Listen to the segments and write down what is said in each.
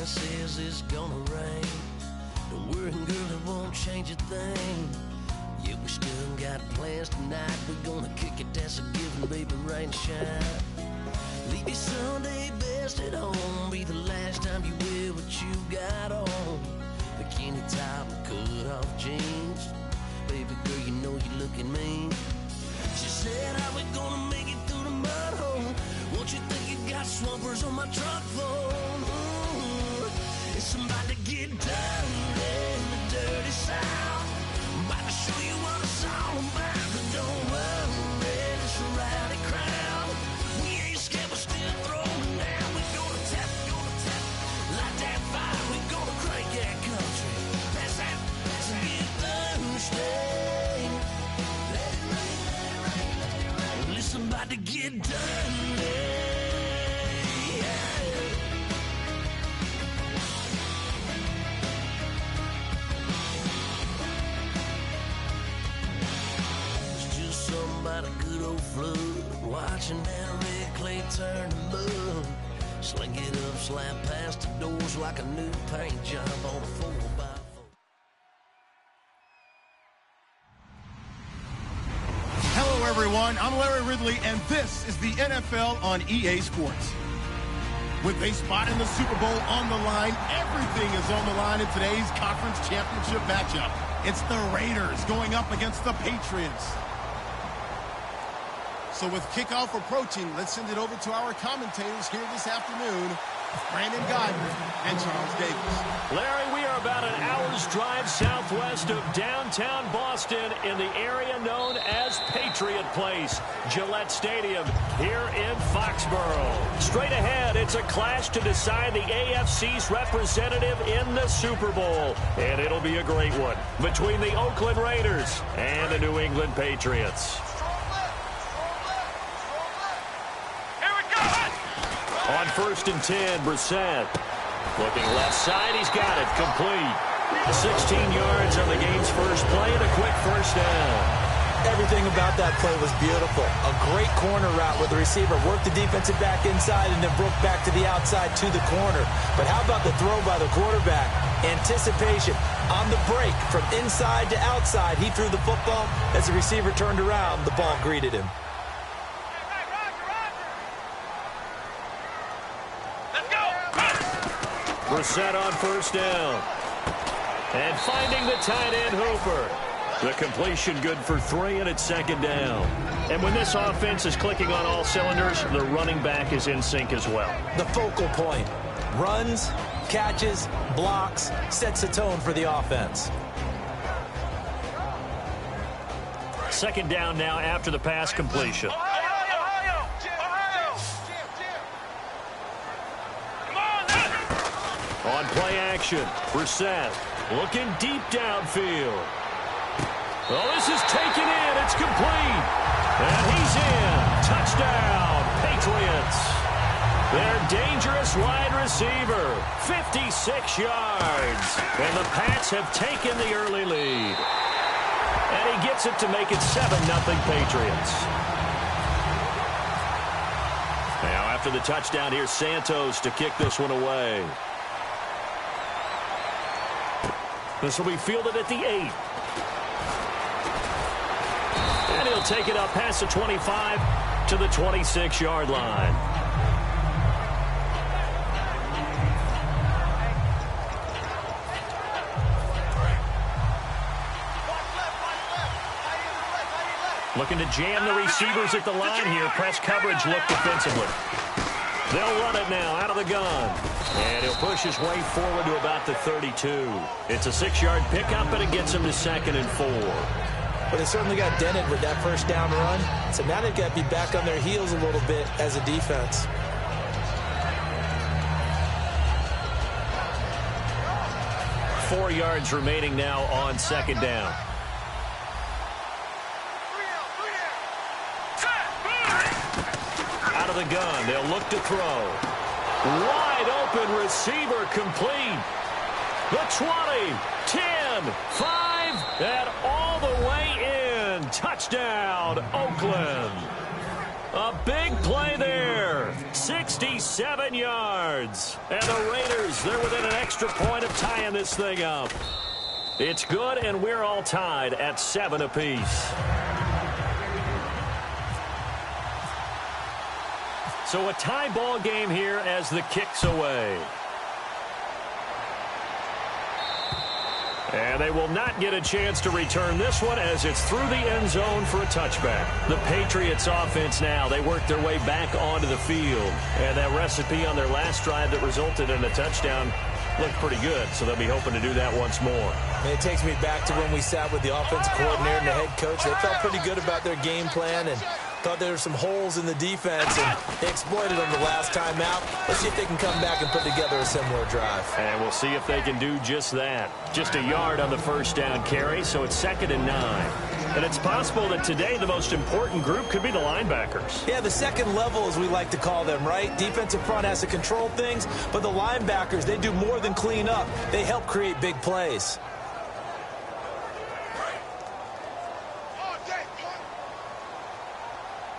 Says it's gonna rain. Don't worry, girl, it won't change a thing. Yeah, we still got plans tonight. We're gonna kick it, that's a given, baby, rain and shine. Leave your Sunday best at home. Be the last time you wear what you got on. Bikini top and cut off jeans. Baby girl, you know you're looking mean. She said, how we gonna make it through the mud hole? Won't you think you got swampers on my truck phone? It's about to get dirty in the dirty South. I'm about to show you what it's all about. But don't worry, it's a rowdy crowd. We ain't scared, we're still throwing down. We're gonna tap, light that fire. We're gonna crank that country. Pass that, and get thirsty. Let it rain, let it rain, let it rain. Well, it's about to get dirty. About a good old flood, watching that red clay turn to mud. Sling it up, slap past the doors like a new paint job on a 4x4. Hello, everyone. I'm Larry Ridley, and this is the NFL on EA Sports. With a spot in the Super Bowl on the line, everything is on the line in today's conference championship matchup. It's the Raiders going up against the Patriots. So with kickoff approaching, let's send it over to our commentators here this afternoon, Brandon Godwin and Charles Davis. Larry, we are about an hour's drive southwest of downtown Boston in the area known as Patriot Place, Gillette Stadium here in Foxborough. Straight ahead, it's a clash to decide the AFC's representative in the Super Bowl. And it'll be a great one between the Oakland Raiders and the New England Patriots. On 1st and 10, Brissett. Looking left side, he's got it. Complete. 16 yards on the game's first play and a quick first down. Everything about that play was beautiful. A great corner route where the receiver worked the defensive back inside and then broke back to the outside to the corner. But how about the throw by the quarterback? Anticipation on the break from inside to outside. He threw the football. As the receiver turned around, the ball greeted him. Brissett on first down. And finding the tight end, Hooper. The completion good for 3, and it's 2nd down. And when this offense is clicking on all cylinders, the running back is in sync as well. The focal point. Runs, catches, blocks, sets the tone for the offense. 2nd down now after the pass completion. On play action, Brissett looking deep downfield. Oh, this is taken in. It's complete. And he's in. Touchdown, Patriots. Their dangerous wide receiver, 56 yards. And the Pats have taken the early lead. And he gets it to make it 7-0 Patriots. Now after the touchdown, here's Santos to kick this one away. This will be fielded at the 8. And he'll take it up past the 25 to the 26-yard line. Looking to jam the receivers at the line here. Press coverage look defensively. They'll run it now out of the gun. And he'll push his way forward to about the 32. It's a 6-yard pickup, and it gets him to 2nd and 4. But they certainly got dented with that first down run. So now they've got to be back on their heels a little bit as a defense. Four yards remaining now on 2nd down. Out of the gun, they'll look to throw. Wide open receiver complete. The 20, 10, 5, and all the way in. Touchdown, Oakland. A big play there. 67 yards. And the Raiders, they're within an extra point of tying this thing up. It's good, and we're all tied at 7 apiece. So a tie ball game here as the kick's away. And they will not get a chance to return this one as it's through the end zone for a touchback. The Patriots offense now, they work their way back onto the field. And that recipe on their last drive that resulted in a touchdown looked pretty good, so they'll be hoping to do that once more. It takes me back to when we sat with the offensive coordinator and the head coach. They felt pretty good about their game plan and thought there were some holes in the defense, and they exploited them the last time out. Let's see if they can come back and put together a similar drive. And we'll see if they can do just that. Just a yard on the first down carry, so it's 2nd and 9. And it's possible that today the most important group could be the linebackers. Yeah, the second level, as we like to call them, right? Defensive front has to control things, but the linebackers, they do more than clean up. They help create big plays.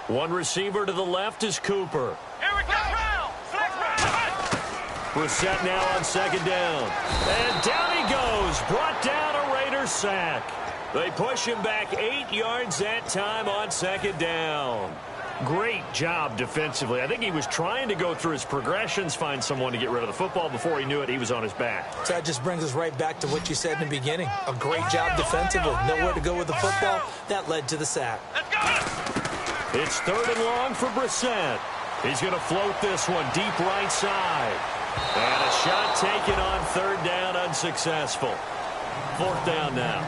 One receiver to the left is Cooper. Here we go, Brown! Brissett now on 2nd down. And down he goes. Brought down a Raiders sack. They push him back 8 yards that time on 2nd down. Great job defensively. I think he was trying to go through his progressions, find someone to get rid of the football. Before he knew it, he was on his back. So that just brings us right back to what you said in the beginning. A great job defensively. Nowhere to go with the football. That led to the sack. Let's go! It's 3rd and long for Brissett. He's going to float this one deep right side. And a shot taken on 3rd down, unsuccessful. 4th down now.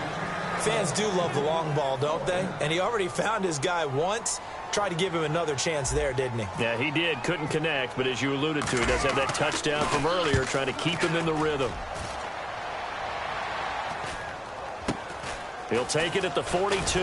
Fans do love the long ball, don't they? And he already found his guy once. Tried to give him another chance there, didn't he? Yeah, he did. Couldn't connect, but as you alluded to, he does have that touchdown from earlier, trying to keep him in the rhythm. He'll take it at the 42.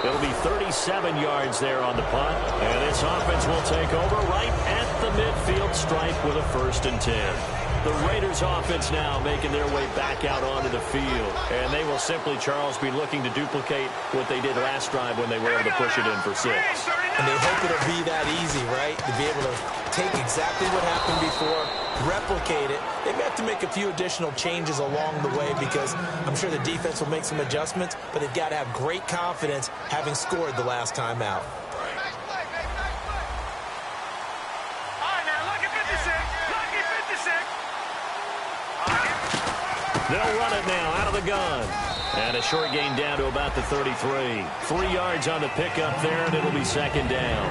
It'll be 37 yards there on the punt. And this offense will take over right at the midfield stripe with a 1st and 10. The Raiders offense now making their way back out onto the field. And they will simply, Charles, be looking to duplicate what they did last drive when they were able to push it in for 6. And they hope it'll be that easy, right? To be able to take exactly what happened before, replicate it. They may have to make a few additional changes along the way because I'm sure the defense will make some adjustments, but they've got to have great confidence having scored the last time out. They'll run it now out of the gun. And a short gain down to about the 33. 3 yards on the pickup there, and it'll be 2nd down.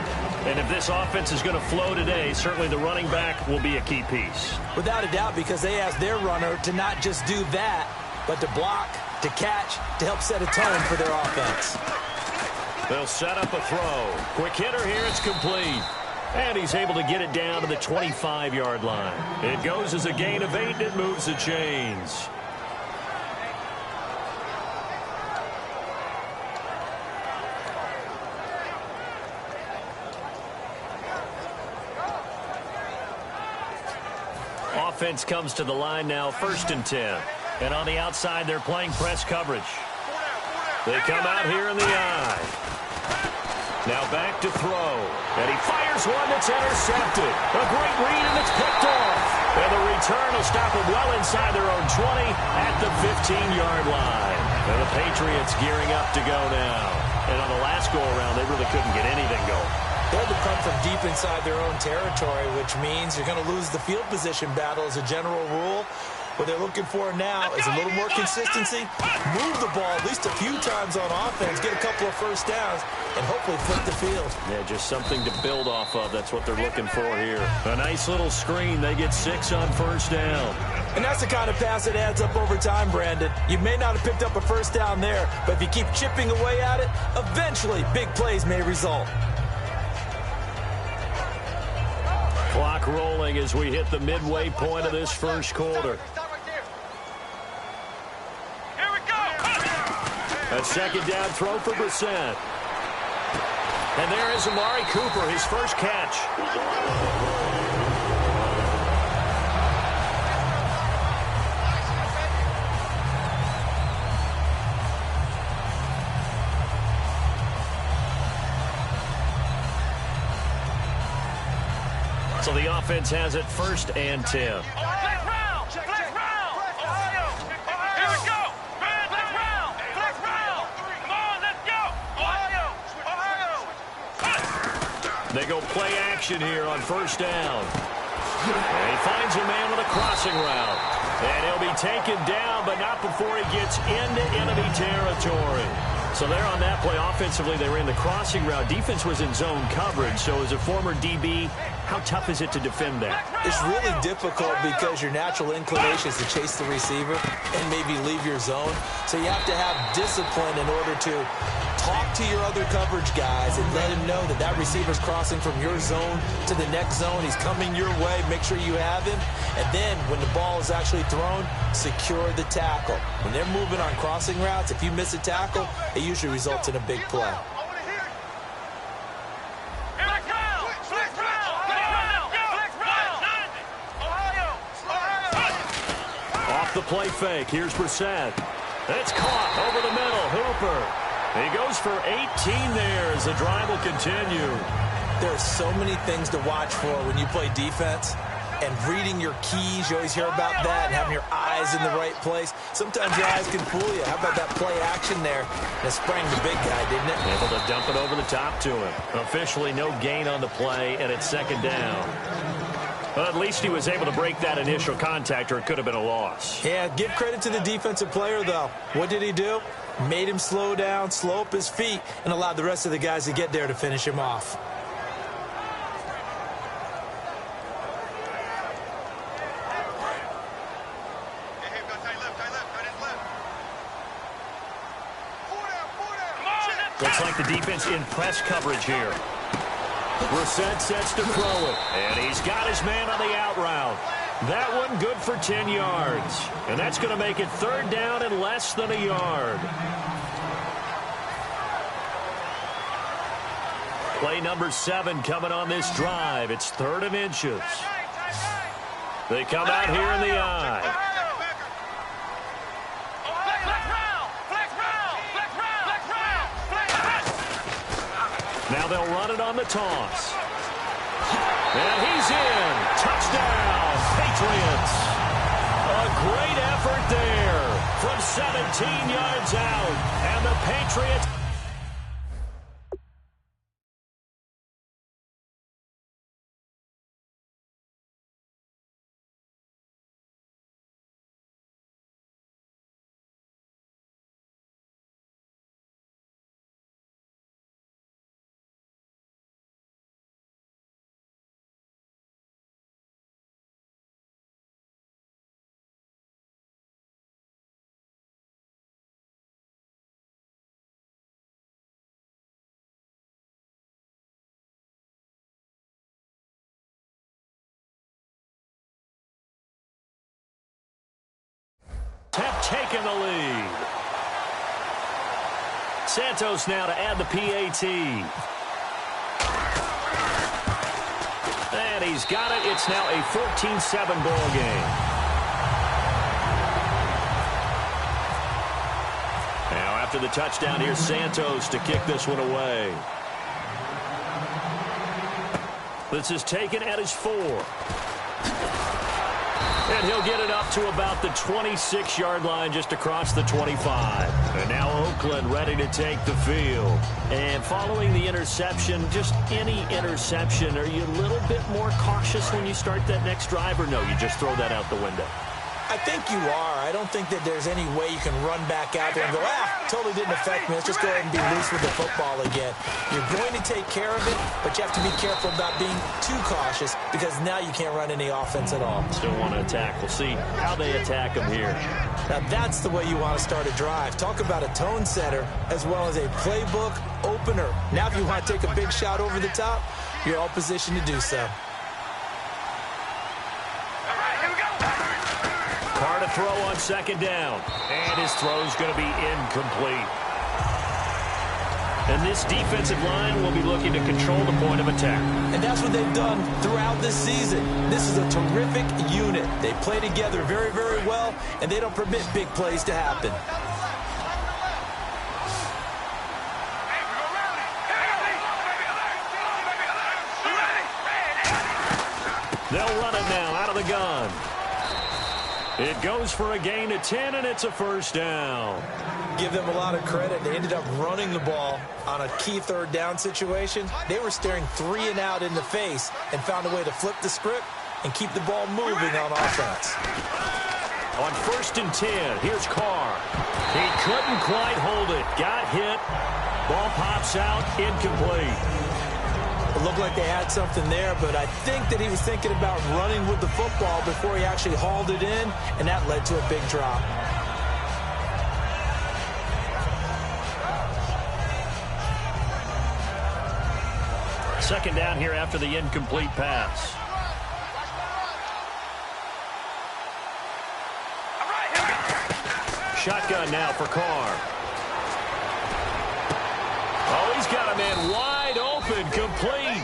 And if this offense is going to flow today, certainly the running back will be a key piece. Without a doubt, because they asked their runner to not just do that, but to block, to catch, to help set a tone for their offense. They'll set up a throw. Quick hitter here, it's complete. And he's able to get it down to the 25-yard line. It goes as a gain of 8, and it moves the chains. Offense comes to the line now, 1st and 10. And on the outside, they're playing press coverage. They come out here in the eye. Now back to throw. And he fires one that's intercepted. A great read, and it's picked off. And the return will stop him well inside their own 20 at the 15-yard line. And the Patriots gearing up to go now. And on the last go-around, they really couldn't get anything going. They had to come from deep inside their own territory, which means you're going to lose the field position battle as a general rule. What they're looking for now is a little more consistency, move the ball at least a few times on offense, get a couple of first downs, and hopefully flip the field. Yeah, just something to build off of. That's what they're looking for here. A nice little screen. They get 6 on first down. And that's the kind of pass that adds up over time, Brandon. You may not have picked up a first down there, but if you keep chipping away at it, eventually big plays may result. Clock rolling as we hit the midway point of this first quarter. Here we go. A second down throw for Brissett. And there is Amari Cooper, his first catch. So the offense has it 1st and 10. Flex round. Ohio. Here we go. Flex round. Come on, let's go. Ohio. They go play action here on first down. And he finds a man with a crossing route. And he'll be taken down, but not before he gets into enemy territory. So there on that play, offensively, they ran the crossing route. Defense was in zone coverage. So as a former DB, how tough is it to defend that? It's really difficult because your natural inclination is to chase the receiver and maybe leave your zone. So you have to have discipline in order to talk to your other coverage guys and let him know that that receiver's crossing from your zone to the next zone. He's coming your way. Make sure you have him. And then when the ball is actually thrown, secure the tackle. When they're moving on crossing routes, if you miss a tackle, it usually results in a big play. Off the play fake. Here's Brissett. It's caught over the middle. Hooper. He goes for 18 there as the drive will continue. There are so many things to watch for when you play defense. And reading your keys, you always hear about that, and having your eyes in the right place. Sometimes your eyes can fool you. How about that play action there? That sprang the big guy, didn't it? Able to dump it over the top to him. Officially no gain on the play, and it's second down. But at least he was able to break that initial contact, or it could have been a loss. Yeah, give credit to the defensive player, though. What did he do? Made him slow down, slow up his feet, and allowed the rest of the guys to get there to finish him off. Looks like the defense in press coverage here. Brissett sets to throw it. And he's got his man on the out route. That one good for 10 yards. And that's going to make it 3rd down and less than a yard. Play number 7 coming on this drive. It's 3rd and inches. They come out here in the eye. Now they'll run it on the toss. And he's in. Touchdown, Patriots. A great effort there from 17 yards out. And the Patriots... have taken the lead. Santos now to add the PAT. And he's got it. It's now a 14-7 ball game. Now after the touchdown, here's Santos to kick this one away. This is taken at his 4. And he'll get it up to about the 26-yard line just across the 25. And now Oakland ready to take the field. And following the interception, just any interception, are you a little bit more cautious when you start that next drive, or no, you just throw that out the window? I think you are. I don't think that there's any way you can run back out there and go, totally didn't affect me. Let's just go ahead and be loose with the football again. You're going to take care of it, but you have to be careful about being too cautious because now you can't run any offense at all. Still want to attack. We'll see how they attack them here. Now that's the way you want to start a drive. Talk about a tone setter as well as a playbook opener. Now if you want to take a big shot over the top, you're all positioned to do so. Carr to throw on second down. And his throw's going to be incomplete. And this defensive line will be looking to control the point of attack. And that's what they've done throughout this season. This is a terrific unit. They play together very, very well, and they don't permit big plays to happen. They'll run it now out of the gun. It goes for a gain of 10, and it's a first down. Give them a lot of credit. They ended up running the ball on a key third down situation. They were staring 3 and out in the face and found a way to flip the script and keep the ball moving on offense. On 1st and 10, here's Carr. He couldn't quite hold it. Got hit. Ball pops out, incomplete. It looked like they had something there, but I think that he was thinking about running with the football before he actually hauled it in, and that led to a big drop. Second down here after the incomplete pass. Shotgun now for Carr. Oh, he's got a man wide open, complete.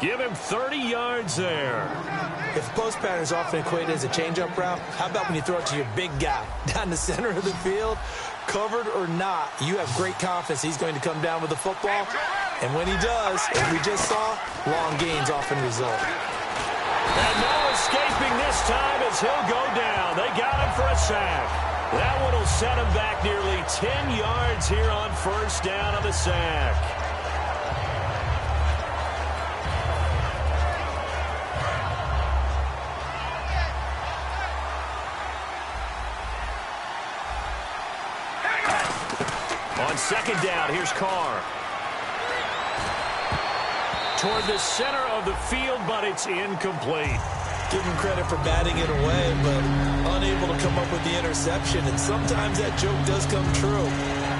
Give him 30 yards there. If post pattern is often equated as a change-up route, how about when you throw it to your big guy down the center of the field? Covered or not, you have great confidence he's going to come down with the football. And when he does, as we just saw, long gains often result. And no escaping this time as he'll go down. They got him for a sack. That one will set him back nearly 10 yards here on first down of the sack. On second down, here's Carr. Toward the center of the field, but it's incomplete. Give him credit for batting it away, but unable to come up with the interception. And sometimes that joke does come true.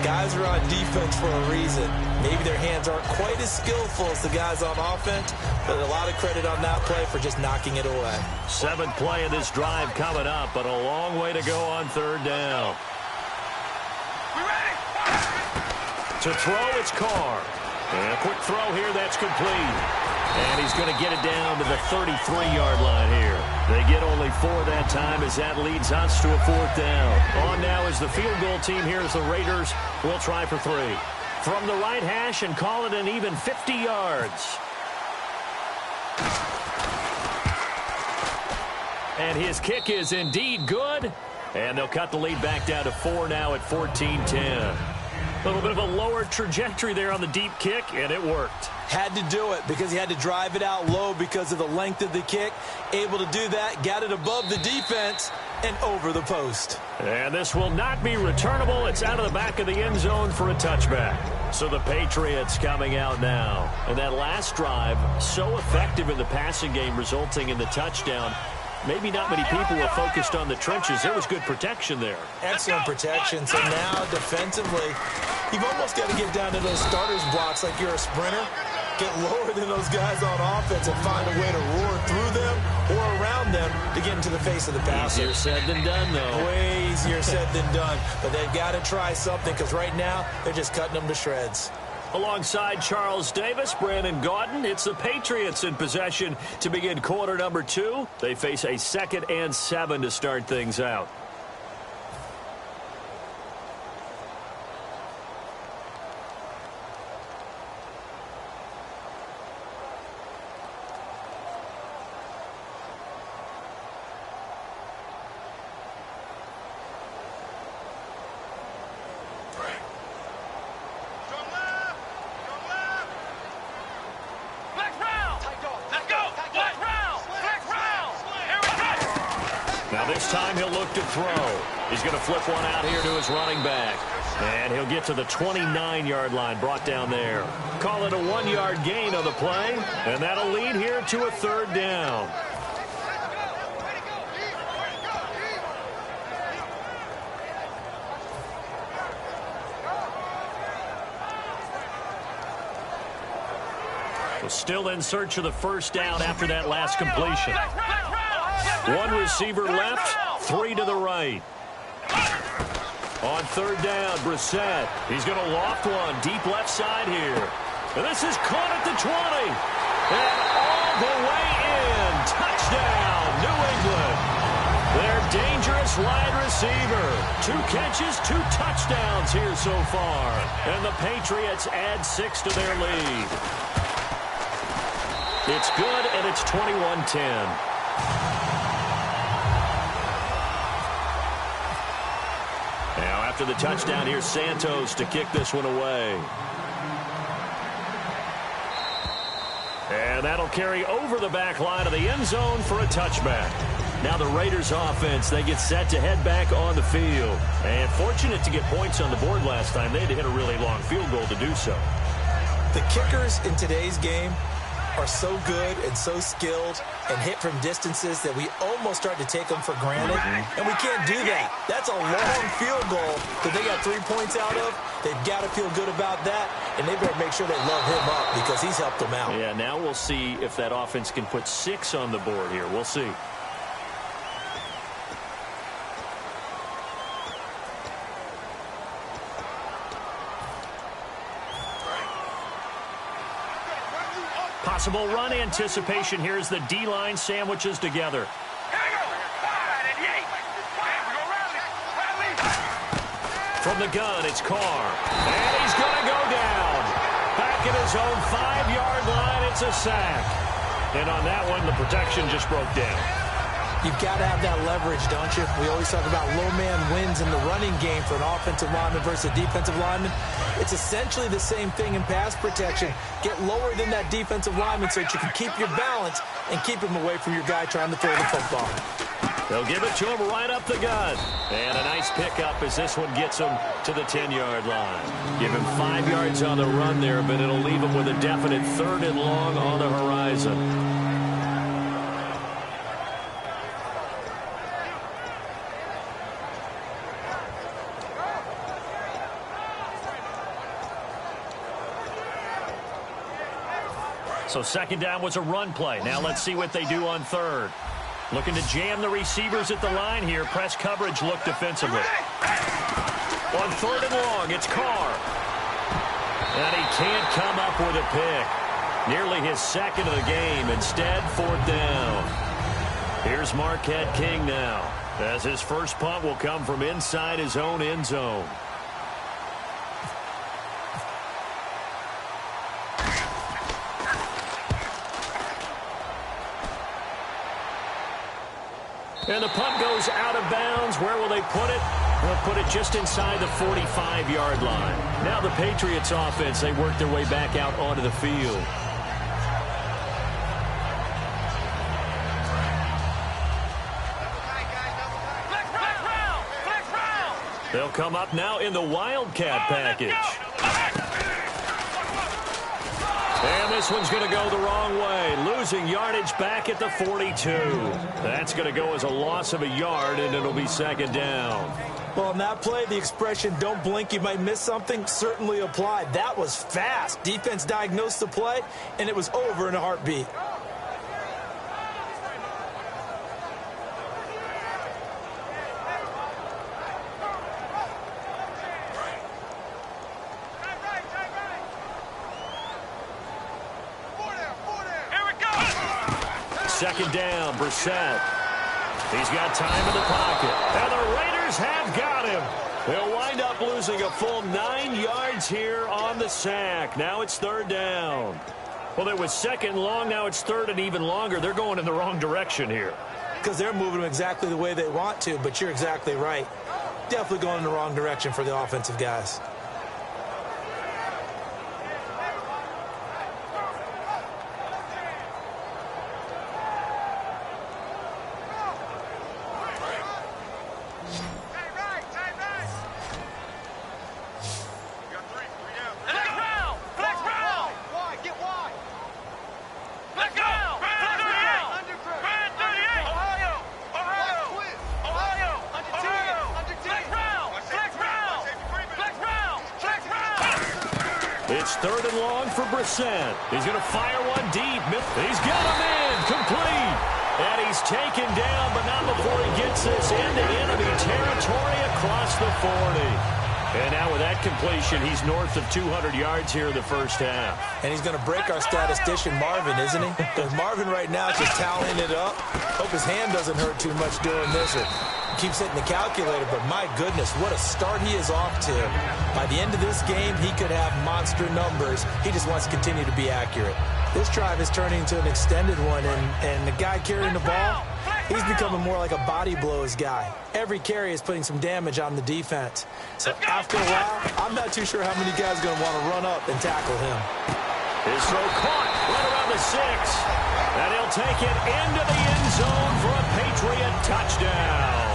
Guys are on defense for a reason. Maybe their hands aren't quite as skillful as the guys on offense, but a lot of credit on that play for just knocking it away. 7th play of this drive coming up, but a long way to go on third down. To throw, it's Carr. And a quick throw here, that's complete. And he's going to get it down to the 33-yard line here. They get only 4 that time as that leads us to a 4th down. On now is the field goal team here as the Raiders will try for 3. From the right hash and call it an even 50 yards. And his kick is indeed good. And they'll cut the lead back down to 4 now at 14-10. A little bit of a lower trajectory there on the deep kick, and it worked. Had to do it because he had to drive it out low because of the length of the kick. Able to do that, got it above the defense and over the post. And this will not be returnable. It's out of the back of the end zone for a touchback. So the Patriots coming out now. And that last drive, so effective in the passing game, resulting in the touchdown. Maybe not many people were focused on the trenches. There was good protection there. Excellent protection. So now defensively, you've almost got to get down to those starters blocks like you're a sprinter. Get lower than those guys on offense and find a way to roar through them or around them to get into the face of the passer. Easier said than done, though. Way easier said than done. But they've got to try something because right now they're just cutting them to shreds. Alongside Charles Davis, Brandon Gaudin, it's the Patriots in possession to begin quarter number 2. They face a 2nd and 7 to start things out. This time he'll look to throw. He's going to flip one out here to his running back. And he'll get to the 29-yard line, brought down there. Call it a 1-yard gain on the play, and that'll lead here to a third down. Still in search of the first down after that last completion. One receiver left, 3 to the right. On third down, Brissett. He's going to loft one deep left side here. And this is caught at the 20. And all the way in. Touchdown, New England. Their dangerous wide receiver. 2 catches, 2 touchdowns here so far. And the Patriots add 6 to their lead. It's good, and it's 21-10. Now, after the touchdown, here's Santos to kick this one away. And that'll carry over the back line of the end zone for a touchback. Now the Raiders offense, they get set to head back on the field. And fortunate to get points on the board last time. They had to hit a really long field goal to do so. The kickers in today's game are so good and so skilled and hit from distances that we almost start to take them for granted, and we can't do that. That's a long field goal that they got 3 points out of. They've got to feel good about that, and they better make sure they love him up because he's helped them out. Yeah, now we'll see if that offense can put 6 on the board here. We'll see. Possible run anticipation here as the D-line sandwiches together. From the gun, it's Carr. And he's going to go down. Back at his own 5-yard line, it's a sack. And on that one, the protection just broke down. You've got to have that leverage, don't you? We always talk about low man wins in the running game for an offensive lineman versus a defensive lineman. It's essentially the same thing in pass protection. Get lower than that defensive lineman so that you can keep your balance and keep him away from your guy trying to throw the football. They'll give it to him right up the gut. And a nice pickup as this one gets him to the 10-yard line. Give him 5 yards on the run there, but it'll leave him with a definite 3rd and long on the horizon. So second down was a run play. Now let's see what they do on third. Looking to jam the receivers at the line here. Press coverage look defensively. On 3rd and long, it's Carr. And he can't come up with a pick. Nearly his 2nd of the game. Instead, 4th down. Here's Marquette King now, as his first punt will come from inside his own end zone. And the punt goes out of bounds. Where will they put it? They'll put it just inside the 45-yard line. Now the Patriots offense, they work their way back out onto the field. They'll come up now in the Wildcat package. And this one's going to go the wrong way. Losing yardage back at the 42. That's going to go as a loss of a yard, and it'll be 2nd down. Well, on that play, the expression, don't blink, you might miss something, certainly applied. That was fast. Defense diagnosed the play, and it was over in a heartbeat. Second down, Brissett. He's got time in the pocket. And the Raiders have got him. They'll wind up losing a full 9 yards here on the sack. Now it's 3rd down. Well, it was 2nd long. Now it's 3rd and even longer. They're going in the wrong direction here. Because they're moving them exactly the way they want to, but you're exactly right. Definitely going in the wrong direction for the offensive guys. for Brissett. He's going to fire one deep. He's got him in. Complete. And he's taken down, but not before he gets this into enemy territory across the 40. And now with that completion, he's north of 200 yards here in the first half. And he's going to break our statistician, Marvin, isn't he? Because Marvin right now is just tallying it up. Hope his hand doesn't hurt too much doing this or keeps hitting the calculator. But my goodness, what a start he is off to. By the end of this game, he could have monster numbers. He just wants to continue to be accurate. This drive is turning into an extended one, and the guy carrying the ball, he's becoming more like a body blows guy. Every carry is putting some damage on the defense. So after a while, I'm not too sure how many guys are going to want to run up and tackle him. His throw caught right around the 6. And he'll take it into the end zone for a Patriot touchdown.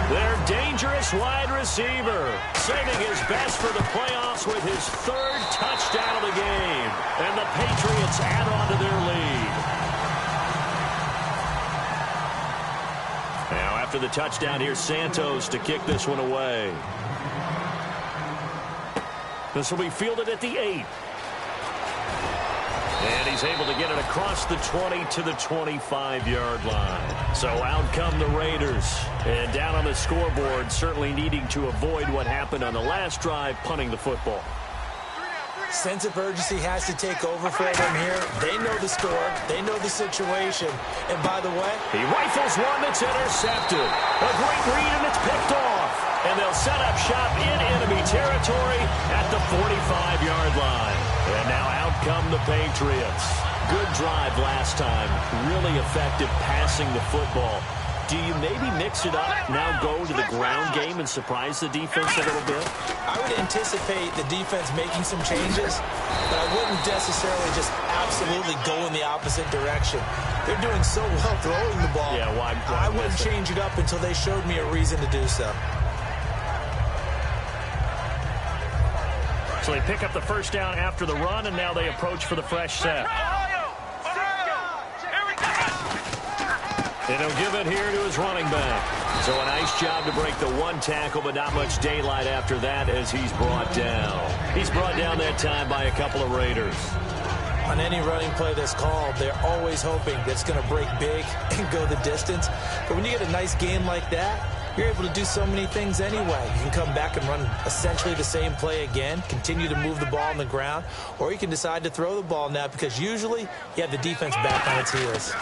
Their dangerous wide receiver, saving his best for the playoffs with his 3rd touchdown of the game. And the Patriots add on to their lead. Now, after the touchdown, here's Santos to kick this one away. This will be fielded at the 8. And he's able to get it across the 20 to the 25-yard line. So out come the Raiders. And down on the scoreboard, certainly needing to avoid what happened on the last drive, punting the football. Sense of urgency has to take over for them here. They know the score. They know the situation. And by the way, he rifles one that's intercepted. A great read, and it's picked off. And they'll set up shop in enemy territory at the 45-yard line. And now out come the Patriots. Good drive last time. Really effective passing the football. Do you maybe mix it up, now go to the ground game and surprise the defense a little bit? I would anticipate the defense making some changes, but I wouldn't necessarily just absolutely go in the opposite direction. They're doing so well throwing the ball. Yeah, why I wouldn't change it up until they showed me a reason to do so. So they pick up the first down after the run, and now they approach for the fresh set. And he'll give it here to his running back. So a nice job to break the one tackle, but not much daylight after that as he's brought down. He's brought down that time by a couple of Raiders. On any running play that's called, they're always hoping that it's going to break big and go the distance. But when you get a nice game like that, you're able to do so many things anyway. You can come back and run essentially the same play again, continue to move the ball on the ground, or you can decide to throw the ball now because usually you have the defense back on its heels.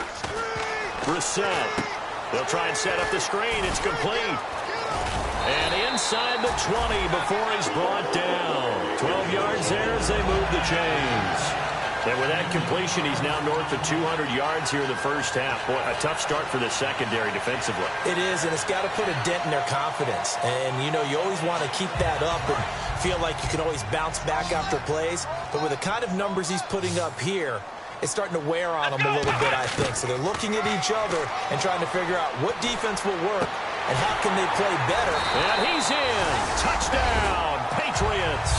Brissett. They'll try and set up the screen. It's complete. And inside the 20 before he's brought down. 12 yards there as they move the chains. And with that completion, he's now north of 200 yards here in the first half. Boy, a tough start for the secondary defensively. It is, and it's got to put a dent in their confidence. And, you know, you always want to keep that up and feel like you can always bounce back after plays. But with the kind of numbers he's putting up here, it's starting to wear on them a little bit, I think. So they're looking at each other and trying to figure out what defense will work and how can they play better. And he's in. Touchdown, Patriots.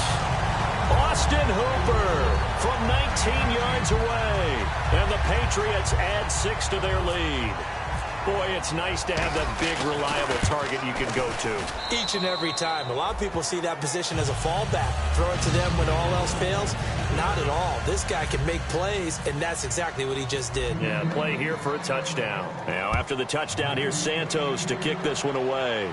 Austin Hooper from 19 yards away. And the Patriots add 6 to their lead. Boy, it's nice to have that big, reliable target you can go to. Each and every time. A lot of people see that position as a fallback. Throw it to them when all else fails. Not at all. This guy can make plays, and that's exactly what he just did. Yeah, play here for a touchdown. Now, after the touchdown, here's Santos to kick this one away.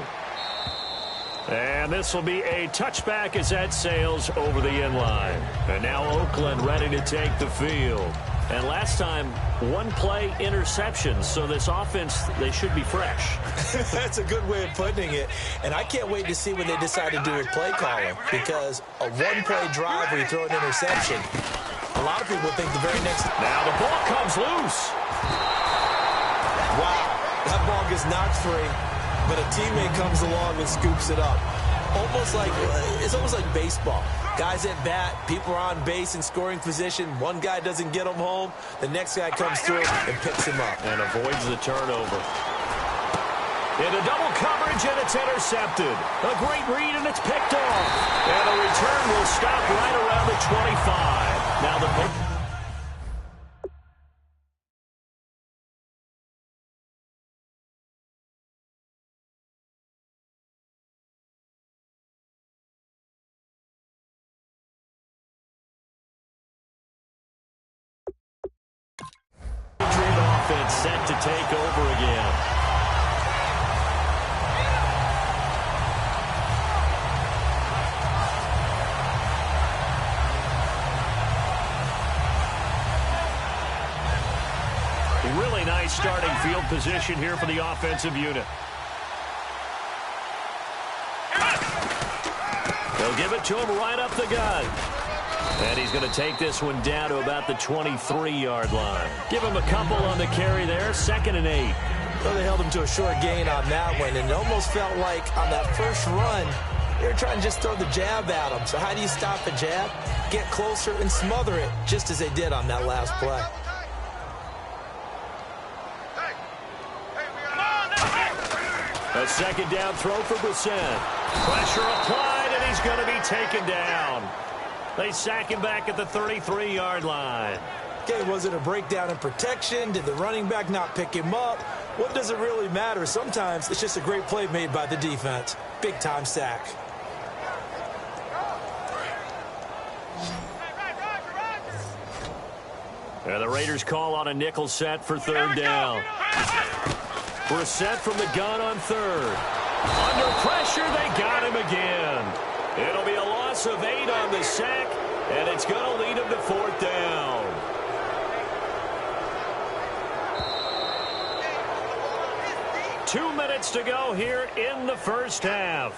And this will be a touchback as that sails over the end line. And now Oakland ready to take the field. And last time, one play interception. So this offense, they should be fresh. That's a good way of putting it. And I can't wait to see what they decide to do with play calling. Because a one-play drive where you throw an interception, a lot of people think the very next... Now the ball comes loose. Wow. That ball gets knocked free, but a teammate comes along and scoops it up. It's almost like baseball. Guys at bat, people are on base in scoring position. One guy doesn't get him home. The next guy comes through and picks him up. And avoids the turnover. Into double coverage, and it's intercepted. A great read, and it's picked off. And the return will stop right around the 25. Now the offense set to take over again. Really nice starting field position here for the offensive unit. They'll give it to him right up the gut. And he's going to take this one down to about the 23-yard line. Give him a couple on the carry there, 2nd and 8. Well, they held him to a short gain on that one, and it almost felt like on that first run, they were trying to just throw the jab at him. So how do you stop a jab? Get closer and smother it, just as they did on that last play. A 2nd down throw for Brissett. Pressure applied, and he's going to be taken down. They sack him back at the 33-yard line. Okay, was it a breakdown in protection? Did the running back not pick him up? What does it really matter? Sometimes it's just a great play made by the defense. Big-time sack. And the Raiders call on a nickel set for 3rd down. Brissett from the gun on 3rd. Under pressure, they got him again. It'll be a loss of 8 on the sack, and it's going to lead him to 4th down. Two minutes to go here in the first half.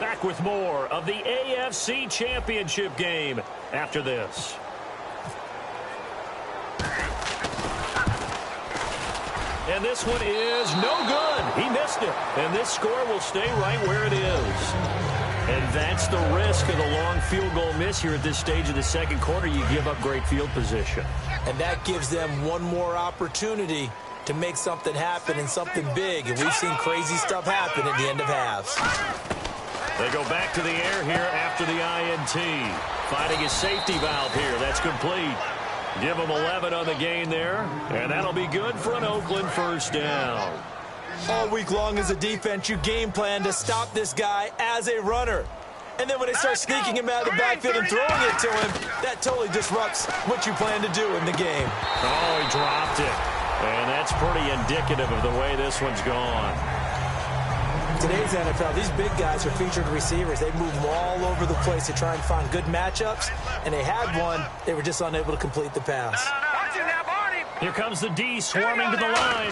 Back with more of the AFC Championship game after this. And this one is no good. He missed it. And this score will stay right where it is. And that's the risk of the long field goal miss here at this stage of the second quarter. You give up great field position. And that gives them one more opportunity to make something happen and something big. And we've seen crazy stuff happen at the end of halves. They go back to the air here after the INT. Finding his safety valve here. That's complete. Give him 11 on the gain there, and that'll be good for an Oakland 1st down. All week long as a defense, you game plan to stop this guy as a runner. And then when they start sneaking him out of the backfield and throwing it to him, that totally disrupts what you plan to do in the game. Oh, he dropped it. And that's pretty indicative of the way this one's gone. Today's NFL, these big guys are featured receivers. They move them all over the place to try and find good matchups, and they had one. They were just unable to complete the pass. Here comes the D swarming to the line.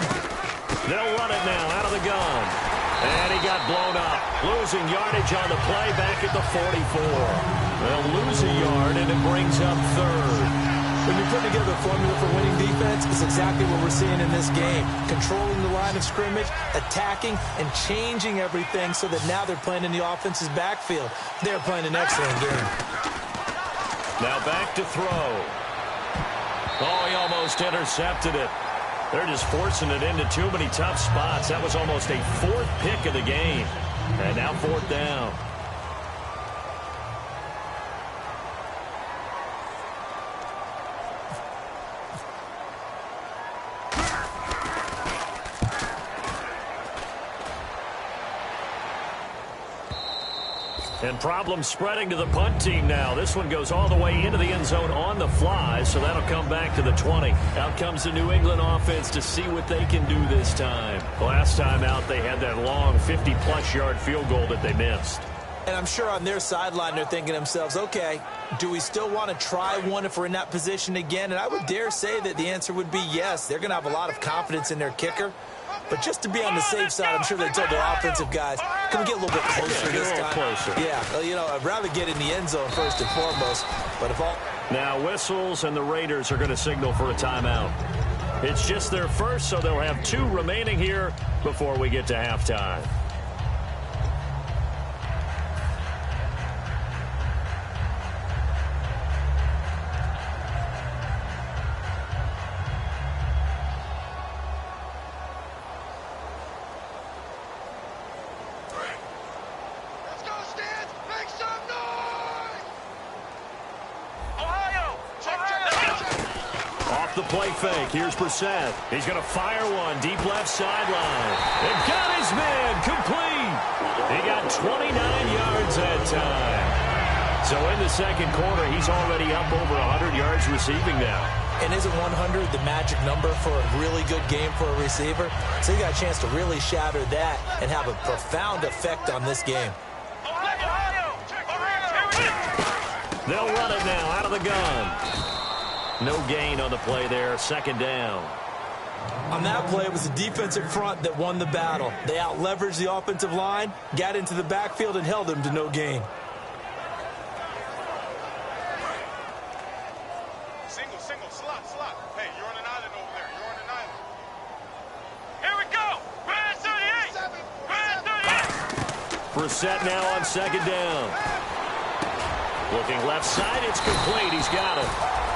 They'll run it now out of the gun. And he got blown up. Losing yardage on the play back at the 44. They'll lose a yard, and it brings up 3rd. When you're putting together a formula for winning defense, it's exactly what we're seeing in this game. Controlling the line of scrimmage, attacking, and changing everything so that now they're playing in the offense's backfield. They're playing an excellent game. Now back to throw. Oh, he almost intercepted it. They're just forcing it into too many tough spots. That was almost a 4th pick of the game. And now 4th down. And problems spreading to the punt team now. This one goes all the way into the end zone on the fly, so that'll come back to the 20. Out comes the New England offense to see what they can do this time. Last time out, they had that long 50-plus yard field goal that they missed. And I'm sure on their sideline, they're thinking to themselves, okay, do we still want to try one if we're in that position again? And I would dare say that the answer would be yes. They're going to have a lot of confidence in their kicker. But just to be on the safe side, I'm sure they told their offensive guys, can we get a little bit closer this time? Closer. Yeah, well, you know, I'd rather get in the end zone first and foremost. But if all... Now whistles, and the Raiders are going to signal for a timeout. It's just their first, so they'll have 2 remaining here before we get to halftime. The play fake. Here's Brissett. He's going to fire one deep left sideline. And got his man complete. He got 29 yards that time. So in the second quarter, he's already up over 100 yards receiving now. And isn't 100 the magic number for a really good game for a receiver? So you got a chance to really shatter that and have a profound effect on this game. They'll run it now out of the gun. No gain on the play there, second down. On that play, it was the defensive front that won the battle. They out-leveraged the offensive line, got into the backfield, and held them to no gain. Single, slot. Hey, you're on an island over there. You're on an island. Here we go. Red 38. Brissett now on second down. Looking left side, it's complete. He's got it.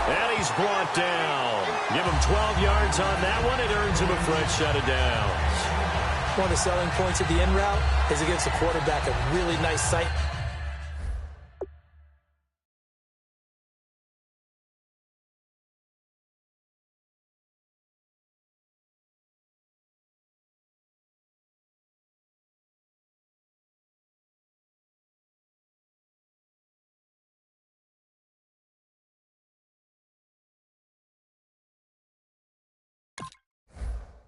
And he's brought down. Give him 12 yards on that one. It earns him a fresh set of downs. One of the selling points of the in route is it gives the quarterback a really nice sight.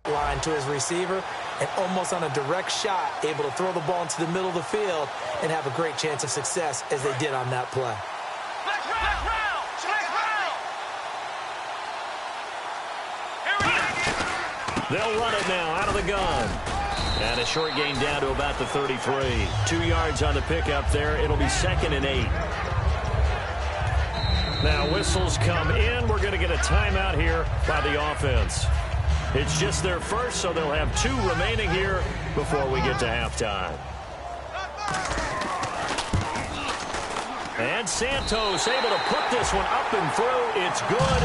Line to his receiver, and almost on a direct shot, able to throw the ball into the middle of the field and have a great chance of success as they did on that play. They'll run it now out of the gun. And a short gain down to about the 33. 2 yards on the pickup there. It'll be 2nd and 8. Now whistles come in. We're going to get a timeout here by the offense. It's just their first, so they'll have 2 remaining here before we get to halftime. And Santos able to put this one up and through. It's good.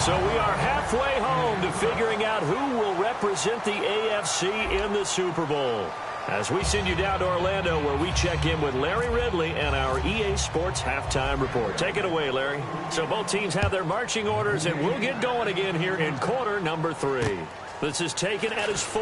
So we are halfway home to figuring out who will represent the AFC in the Super Bowl. As we send you down to Orlando, where we check in with Larry Ridley and our EA Sports Halftime Report. Take it away, Larry. So both teams have their marching orders, and we'll get going again here in quarter number 3. This is taken at his 4.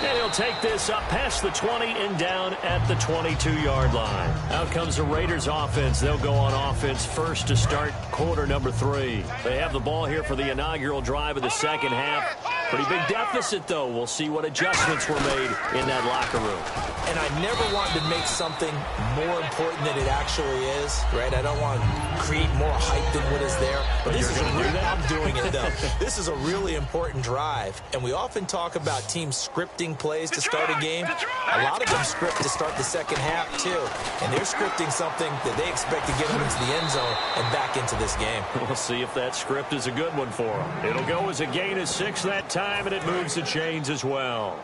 And he'll take this up past the 20 and down at the 22-yard line. Out comes the Raiders offense. They'll go on offense first to start quarter number 3. They have the ball here for the inaugural drive of the second half. Pretty big deficit, though. We'll see what adjustments were made in that locker room. And I never want to make something more important than it actually is, right? I don't want to create more hype than what is there. But this is I'm doing it, though. This is a really important drive. And we often talk about teams scripting plays to start a game. A lot of them script to start the second half, too. And they're scripting something that they expect to get them into the end zone and back into this game. We'll see if that script is a good one for them. It'll go as a gain of 6 that time, and it moves the chains as well.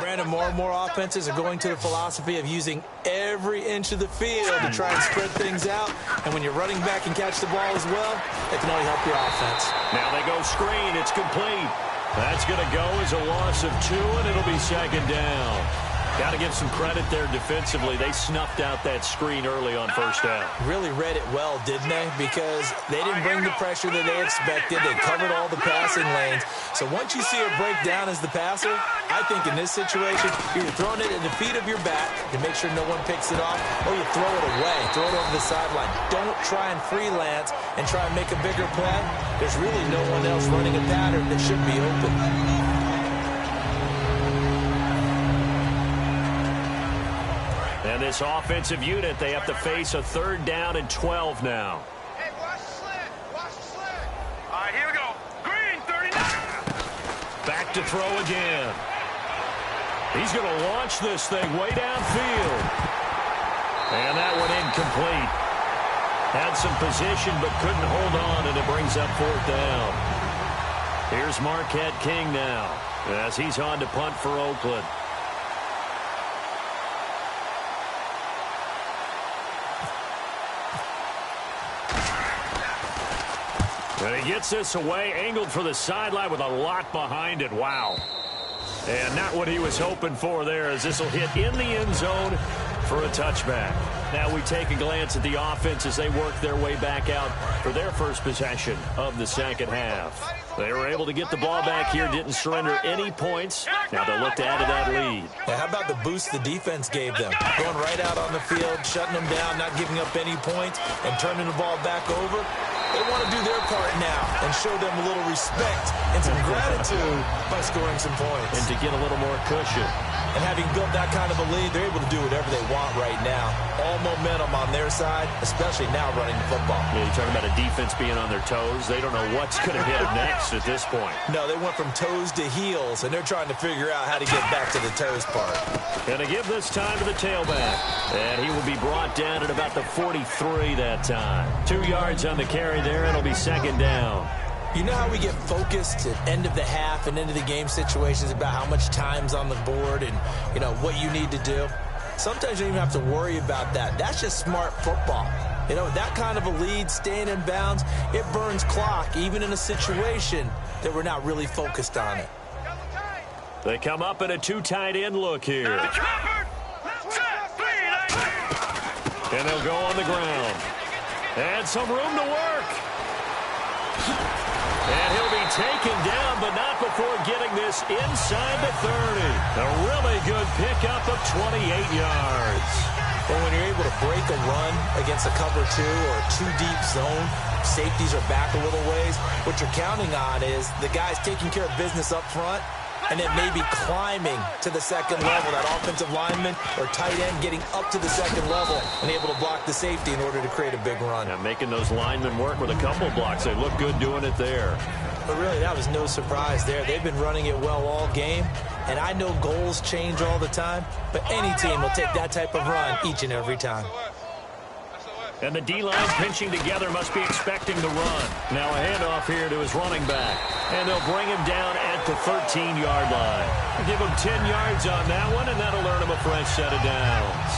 Brandon, more and more offenses are going to the philosophy of using every inch of the field to try and spread things out. And when you're running back and catch the ball as well, it can only help your offense. Now they go screen. It's complete. That's going to go as a loss of 2, and it'll be second down. Got to give some credit there defensively. They snuffed out that screen early on first down. Really read it well, didn't they? Because they didn't bring the pressure that they expected. They covered all the passing lanes. So once you see it break down as the passer, I think in this situation, you're throwing it at the feet of your back to make sure no one picks it off, or you throw it away, throw it over the sideline. Don't try and freelance and try and make a bigger play. There's really no one else running a pattern that should be open. And this offensive unit, they have to face a 3rd down and 12 now. Hey, watch the slant. Watch the slant. All right, here we go. Green, 39. Back to throw again. He's going to launch this thing way downfield. And that one incomplete. Had some position but couldn't hold on, and it brings up 4th down. Here's Marquette King now as he's on to punt for Oakland. And he gets this away, angled for the sideline with a lot behind it. Wow. And not what he was hoping for there, as this will hit in the end zone for a touchback. Now we take a glance at the offense as they work their way back out for their first possession of the second half. They were able to get the ball back here, didn't surrender any points. Now they'll look to add to that lead. Yeah, how about the boost the defense gave them? Going right out on the field, shutting them down, not giving up any points, and turning the ball back over. They want to do their part now and show them a little respect and some gratitude by scoring some points. And to get a little more cushion. And having built that kind of a lead, they're able to do whatever they want right now. All momentum on their side, especially now running the football. Yeah, you're talking about a defense being on their toes. They don't know what's going to hit them next at this point. No, they went from toes to heels, and they're trying to figure out how to get back to the toes part. Going to give this time to the tailback. And he will be brought down at about the 43 that time. 2 yards on the carry there. It'll be second down. You know how we get focused at end of the half and end of the game situations about how much time's on the board and, you know, what you need to do? Sometimes you don't even have to worry about that. That's just smart football. You know, that kind of a lead, staying in bounds, it burns clock, even in a situation that we're not really focused on it. They come up in a 2 tight end look here. And they'll go on the ground. And some room to work. And he'll be taken down, but not before getting this inside the 30. A really good pickup of 28 yards. Well, when you're able to break a run against a cover 2 or a 2-deep zone, safeties are back a little ways. What you're counting on is the guys taking care of business up front and then maybe climbing to the second level, that offensive lineman or tight end getting up to the second level and able to block the safety in order to create a big run. Yeah, making those linemen work with a couple blocks. They look good doing it there. But really, that was no surprise there. They've been running it well all game, and I know goals change all the time, but any team will take that type of run each and every time. And the D-line pinching together must be expecting the run. Now a handoff here to his running back. And they'll bring him down at the 13-yard line. Give him 10 yards on that one, and that'll earn him a fresh set of downs.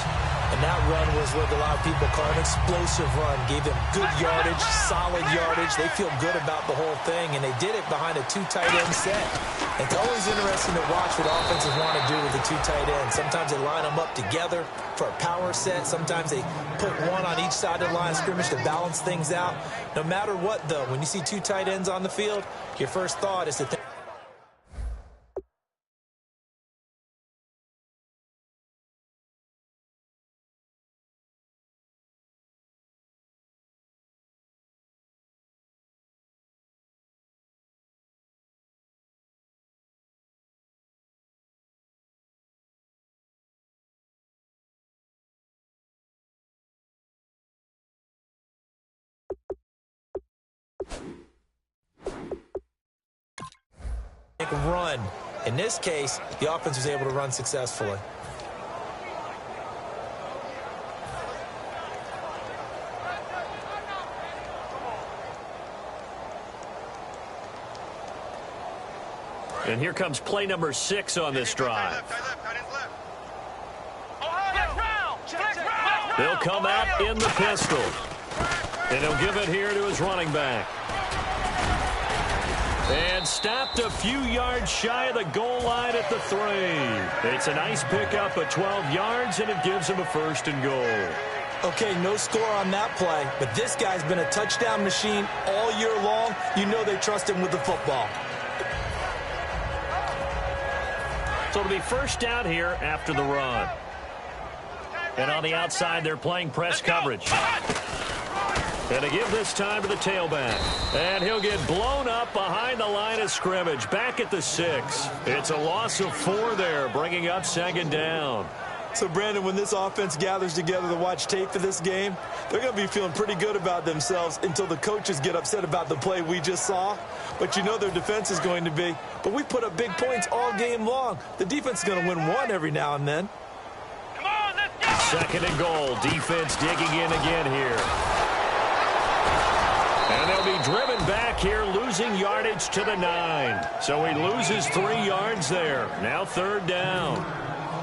And that run was what a lot of people call an explosive run. Gave them good yardage, solid yardage. They feel good about the whole thing, and they did it behind a 2 tight end set. It's always interesting to watch what offenses want to do with the 2 tight ends. Sometimes they line them up together for a power set. Sometimes they put one on each side of the line of scrimmage to balance things out. No matter what, though, when you see 2 tight ends on the field, your first thought is to think. Run. In this case, the offense was able to run successfully. And here comes play number 6 on this drive. They'll come out in the pistol. And he'll give it here to his running back. And stopped a few yards shy of the goal line at the 3. It's a nice pickup of 12 yards, and it gives him a 1st and goal. Okay, no score on that play, but this guy's been a touchdown machine all year long. You know they trust him with the football. So it'll be first down here after the run. And on the outside, they're playing press coverage. And to give this time to the tailback. And he'll get blown up behind the line of scrimmage. Back at the 6. It's a loss of 4 there, bringing up second down. So, Brandon, when this offense gathers together to watch tape for this game, they're going to be feeling pretty good about themselves until the coaches get upset about the play we just saw. But you know their defense is going to be. But we put up big points all game long. The defense is going to win one every now and then. Come on, let's go. 2nd and goal. Defense digging in again here. And they'll be driven back here, losing yardage to the 9. So he loses 3 yards there. Now 3rd down.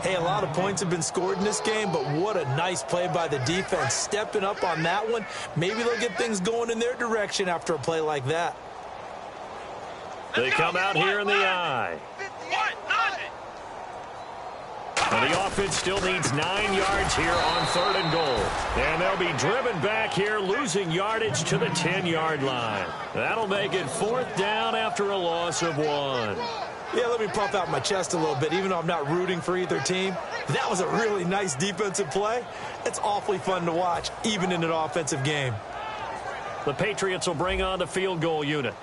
Hey, a lot of points have been scored in this game, but what a nice play by the defense. Stepping up on that one. Maybe they'll get things going in their direction after a play like that. They come out here in the eye. And the offense still needs 9 yards here on 3rd and goal. And they'll be driven back here, losing yardage to the 10-yard line. That'll make it 4th down after a loss of 1. Yeah, let me puff out my chest a little bit, even though I'm not rooting for either team. That was a really nice defensive play. It's awfully fun to watch, even in an offensive game. The Patriots will bring on the field goal unit.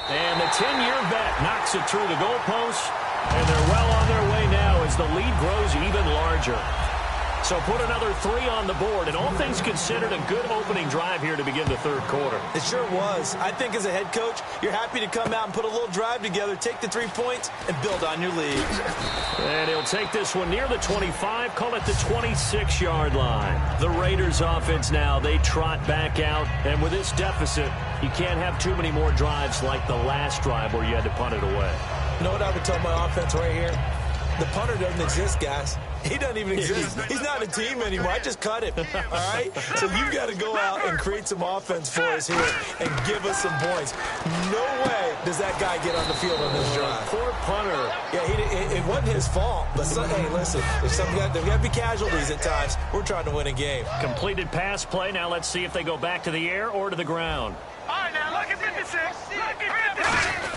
And the 10-year vet knocks it through the goalpost, and they're well on their way now as the lead grows even larger. So put another 3 on the board, and all things considered, a good opening drive here to begin the third quarter. It sure was. I think as a head coach, you're happy to come out and put a little drive together, take the 3 points, and build on your lead. And he'll take this one near the 25, call it the 26-yard line. The Raiders offense now, they trot back out, and with this deficit, you can't have too many more drives like the last drive where you had to punt it away. You know what I would tell my offense right here? The punter doesn't exist, guys. He doesn't even exist. He's not a team anymore. I just cut him. All right? So you've got to go out and create some offense for us here and give us some points. No way does that guy get on the field on this drive. Poor punter. Yeah, it wasn't his fault. But, hey, listen, there's got to be casualties at times. We're trying to win a game. Completed pass play. Now let's see if they go back to the air or to the ground. All right, now, look at 56. Look at 56.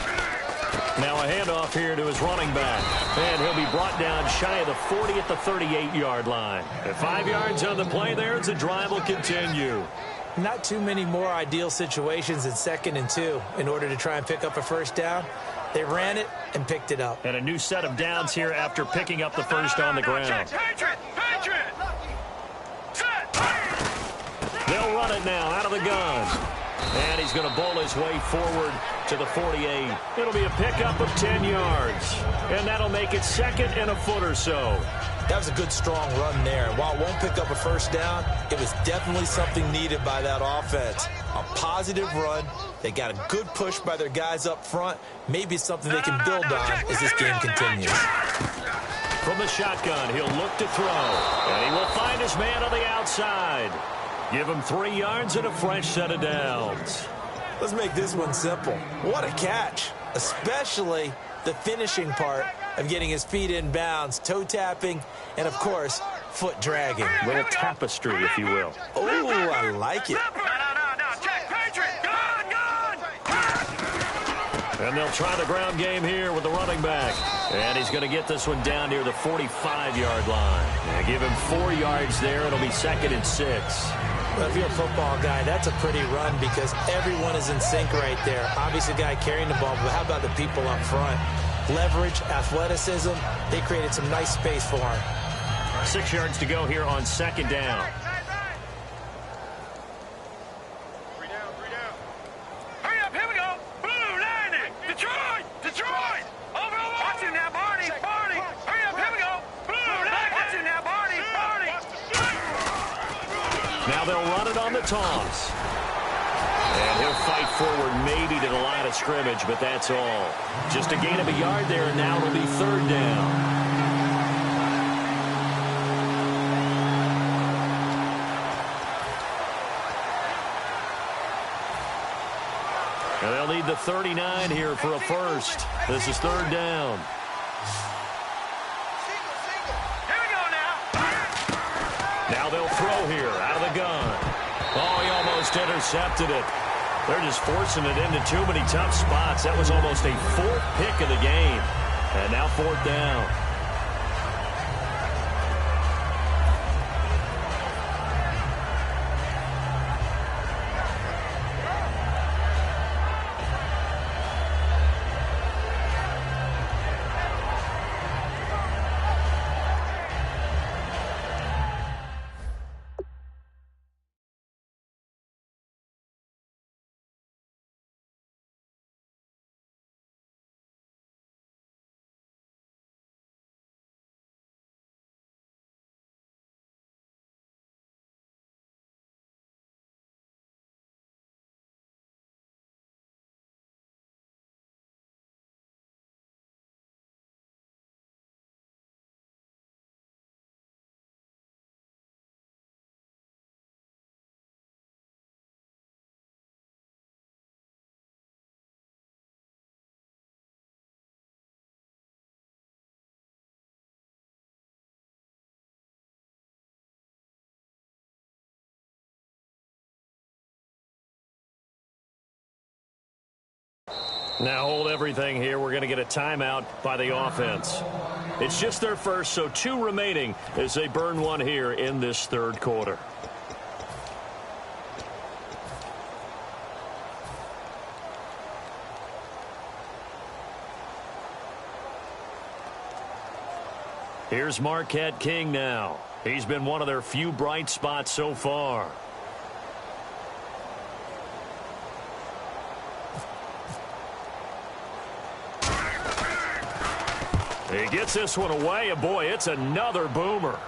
Now a handoff here to his running back. And he'll be brought down shy of the 40 at the 38-yard line. At 5 yards on the play there, as the drive will continue. Not too many more ideal situations in 2nd and 2 in order to try and pick up a first down. They ran it and picked it up. And a new set of downs here after picking up the first on the ground. Patriot! Set! They'll run it now out of the gun. And he's going to bowl his way forward to the 48. It'll be a pickup of 10 yards. And that'll make it 2nd and a foot or so. That was a good, strong run there. And while it won't pick up a first down, it was definitely something needed by that offense. A positive run. They got a good push by their guys up front. Maybe it's something they can build on as this game continues. From the shotgun, he'll look to throw. And he will find his man on the outside. Give him 3 yards and a fresh set of downs. Let's make this one simple. What a catch, especially the finishing part of getting his feet in bounds, toe tapping, and, of course, foot dragging. A little tapestry, if you will. Oh, I like it. No, check, Patriot! Gun! And they'll try the ground game here with the running back. And he's going to get this one down near the 45-yard line. And give him 4 yards there. It'll be 2nd and 6. Well, if you're a football guy, that's a pretty run because everyone is in sync right there. Obviously, the guy carrying the ball, but how about the people up front? Leverage, athleticism, they created some nice space for him. 6 yards to go here on 2nd down. Hurry up, here we go! Blue, landing! Detroit! Over! Watch him now, Barney! Hurry up, here we go! Blue, landing! Watch him now, Barney! Now they'll run it on the toss. And he'll fight forward maybe to the line of scrimmage, but that's all. Just a gain of a yard there, and now it'll be 3rd down. And they'll need the 39 here for a first. This is 3rd down. Here we go now! Now they'll throw here out of the gun. Oh, he almost intercepted it. They're just forcing it into too many tough spots. That was almost a 4th pick of the game. And now 4th down. Now hold everything here. We're going to get a timeout by the offense. It's just their first, so 2 remaining as they burn one here in this third quarter. Here's Marquette King now. He's been one of their few bright spots so far. He gets this one away, and boy, it's another boomer.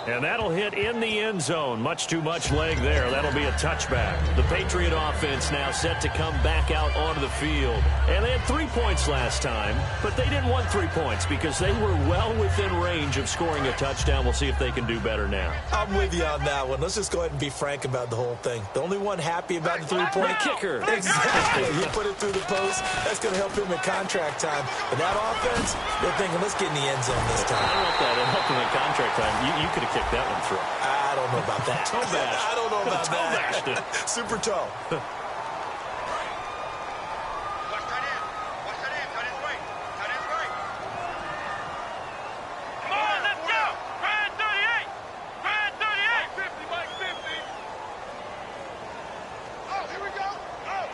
And that'll hit in the end zone. Much too much leg there. That'll be a touchback. The Patriot offense now set to come back out onto the field. And they had 3 points last time, but they didn't want 3 points because they were well within range of scoring a touchdown. We'll see if they can do better now. I'm with you on that one. Let's just go ahead and be frank about the whole thing. The only one happy about the 3-point kicker. Exactly. He put it through the post. That's going to help him in contract time. But that offense, they're thinking, let's get in the end zone this time. I don't know if that helped him in contract time. You could have kicked that one through. I don't know about that. Toe bash. I don't know about toe that. Bashed it. Super toe. Watch tight end. Watch tight end. Tight end's right. Tight end's right. Come on, let's go. Brad 38. Brad 38. 50, Mike 50. Oh, here we go. Oh.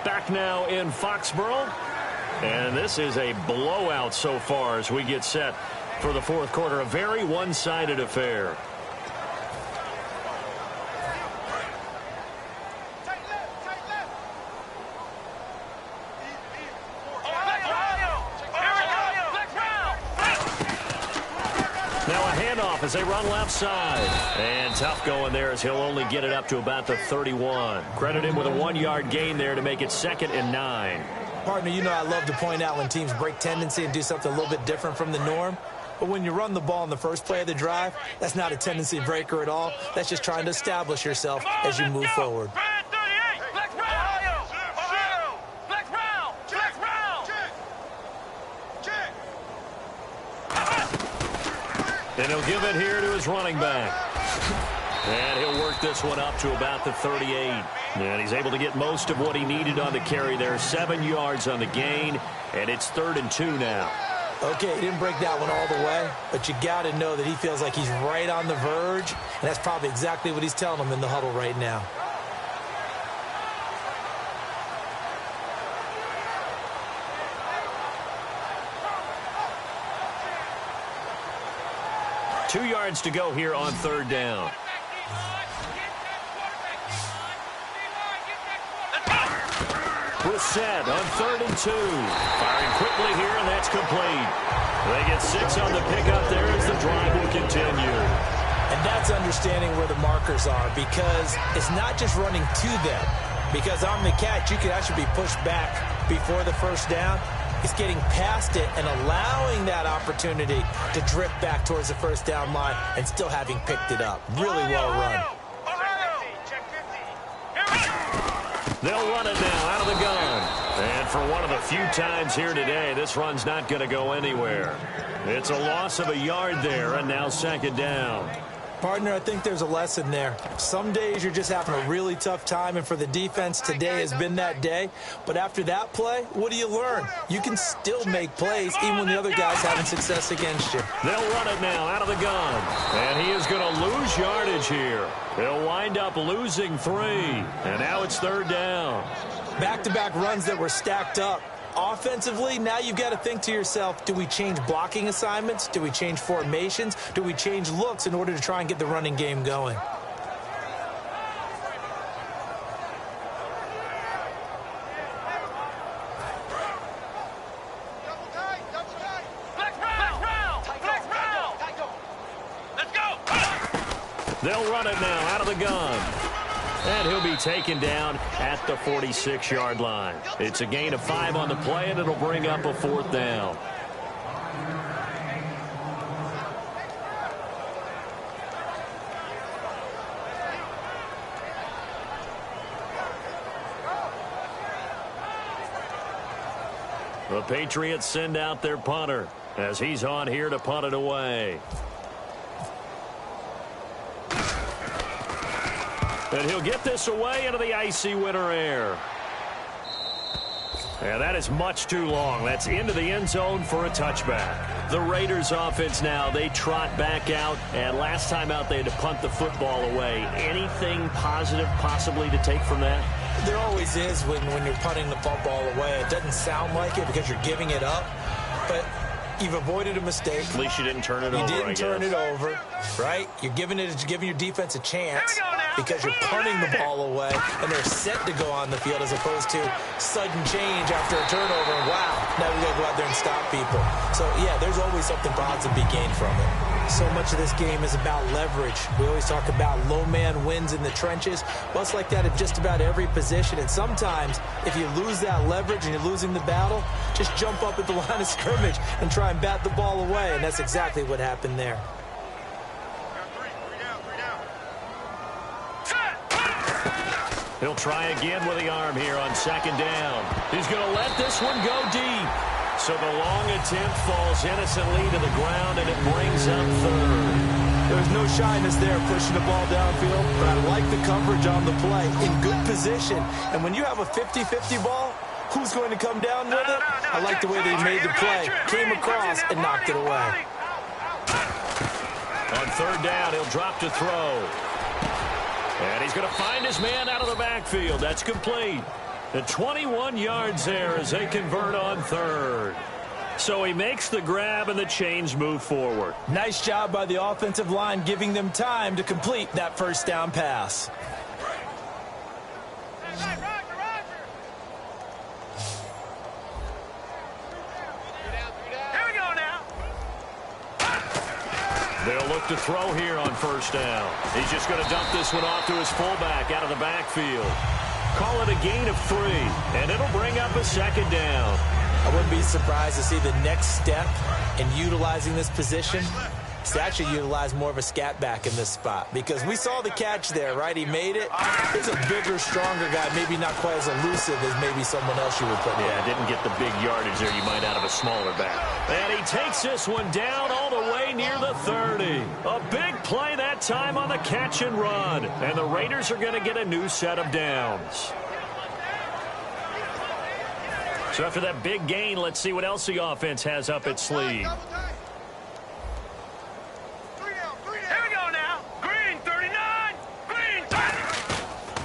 Back now in Foxborough. And this is a blowout so far as we get set for the fourth quarter. A very one-sided affair. Now a handoff as they run left side. And tough going there as he'll only get it up to about the 31. Credit him with a 1-yard gain there to make it 2nd and 9. Partner, you know I love to point out when teams break tendency and do something a little bit different from the norm. But when you run the ball in the first play of the drive, that's not a tendency breaker at all. That's just trying to establish yourself as you move forward. And he'll give it here to his running back. And he'll work this one up to about the 38. And he's able to get most of what he needed on the carry there. 7 yards on the gain, and it's 3rd and 2 now. Okay, he didn't break that one all the way, but you got to know that he feels like he's right on the verge, and that's probably exactly what he's telling him in the huddle right now. Two yards to go here on 3rd down. Brissett on 3rd and 2. Firing quickly here, and that's complete. They get 6 on the pickup there as the drive will continue. And that's understanding where the markers are, because it's not just running to them. Because on the catch, you could actually be pushed back before the first down. It's getting past it and allowing that opportunity to drift back towards the first down line and still having picked it up. Really well run. They'll run it now out of the gun. And for one of the few times here today, this run's not going to go anywhere. It's a loss of a yard there, and now 2nd down. Partner, I think there's a lesson there. Some days you're just having a really tough time, and for the defense, today has been that day. But after that play, what do you learn? You can still make plays even when the other guy's having success against you. They'll run it now out of the gun. And he is going to lose yardage here. They'll wind up losing 3. And now it's 3rd down. Back-to-back runs that were stacked up. Offensively, now you've got to think to yourself, do we change blocking assignments? Do we change formations? Do we change looks in order to try and get the running game going? They'll run it now out of the gun. And he'll be taken down at the 46-yard line. It's a gain of 5 on the play, and it'll bring up a 4th down. The Patriots send out their punter as he's on here to punt it away. And he'll get this away into the icy winter air. Yeah, that is much too long. That's into the end zone for a touchback. The Raiders offense now, they trot back out. And last time out, they had to punt the football away. Anything positive possibly to take from that? There always is when you're punting the football away. It doesn't sound like it because you're giving it up. But you've avoided a mistake. At least you didn't turn it over, You didn't turn it over, right? You're giving your defense a chance because you're punting the ball away, and they're set to go on the field as opposed to sudden change after a turnover. And wow, now we got to go out there and stop people. So, yeah, there's always something positive to be gained from it. So much of this game is about leverage. We always talk about low man wins in the trenches. Well, it's like that at just about every position. And sometimes, if you lose that leverage and you're losing the battle, just jump up at the line of scrimmage and try and bat the ball away. And that's exactly what happened there. He'll try again with the arm here on second down. He's going to let this one go deep. So the long attempt falls innocently to the ground, and it brings up third. There's no shyness there pushing the ball downfield, but I like the coverage on the play. In good position. And when you have a 50-50 ball, who's going to come down with it? I like the way they made the play. Came across and knocked it away. On third down, he'll drop to throw. And he's going to find his man out of the backfield. That's complete. The 21 yards there as they convert on third. So he makes the grab and the chains move forward. Nice job by the offensive line giving them time to complete that first down pass. They'll look to throw here on first down. He's just going to dump this one off to his fullback out of the backfield. Call it a gain of 3, and it'll bring up a second down. I wouldn't be surprised to see the next step in utilizing this position is to actually utilize more of a scat back in this spot. Because we saw the catch there, right? He made it. He's a bigger, stronger guy, maybe not quite as elusive as maybe someone else you would put in. Yeah, didn't get the big yardage there you might out of a smaller back. And he takes this one down all the way near the 30. A big play that time on the catch and run. And the Raiders are going to get a new set of downs. So after that big gain, let's see what else the offense has up its sleeve.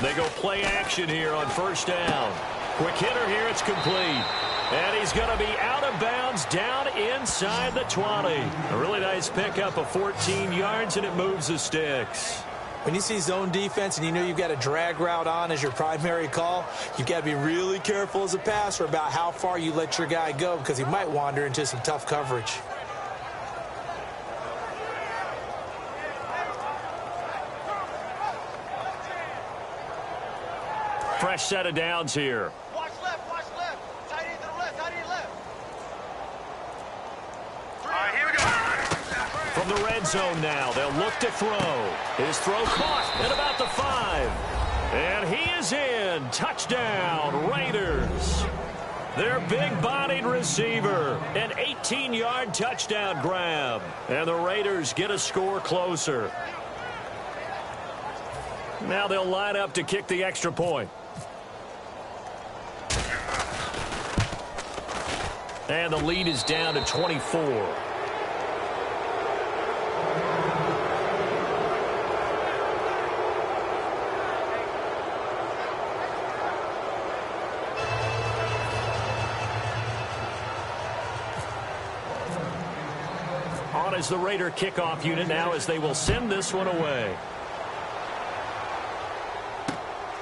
They go play action here on first down. Quick hitter here, it's complete. And he's going to be out of bounds down inside the 20. A really nice pickup of 14 yards, and it moves the sticks. When you see zone defense and you know you've got a drag route on as your primary call, you've got to be really careful as a passer about how far you let your guy go because he might wander into some tough coverage. Fresh set of downs here. Watch left. Tight end to the left, tight end left. All right, here we go. From the red zone now, they'll look to throw. His throw caught at about the 5. And he is in. Touchdown, Raiders. Their big-bodied receiver. An 18-yard touchdown grab. And the Raiders get a score closer. Now they'll line up to kick the extra point. And the lead is down to 24. On is the Raider kickoff unit now as they will send this one away.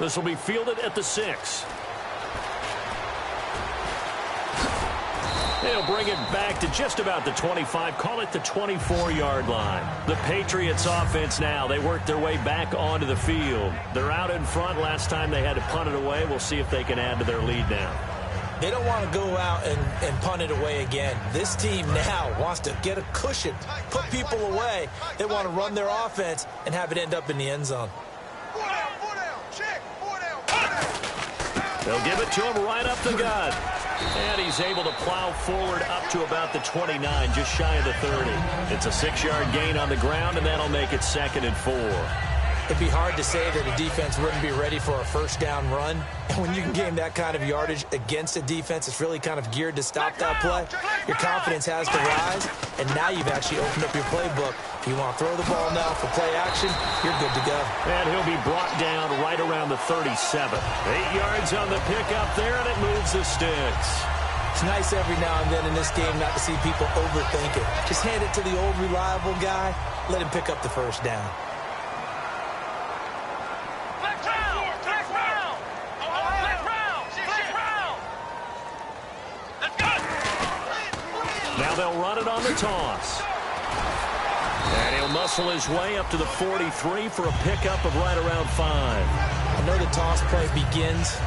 This will be fielded at the 6. They'll bring it back to just about the 25, call it the 24-yard line. The Patriots offense now, they work their way back onto the field. They're out in front. Last time they had to punt it away. We'll see if they can add to their lead now. They don't want to go out and punt it away again. This team now wants to get a cushion, put people away. They want to run their offense and have it end up in the end zone. They'll give it to him right up the gut. And he's able to plow forward up to about the 29, just shy of the 30. It's a 6-yard gain on the ground, and that'll make it 2nd and 4. It'd be hard to say that a defense wouldn't be ready for a first down run. And when you can gain that kind of yardage against a defense, it's really kind of geared to stop that play. Your confidence has to rise, and now you've actually opened up your playbook. If you want to throw the ball now for play action, you're good to go. And he'll be brought down right around the 37. 8 yards on the pickup there, and it moves the sticks. It's nice every now and then in this game not to see people overthink it. Just hand it to the old reliable guy, let him pick up the first down. Now they'll run it on the toss. And he'll muscle his way up to the 43 for a pickup of right around 5. I know the toss play begins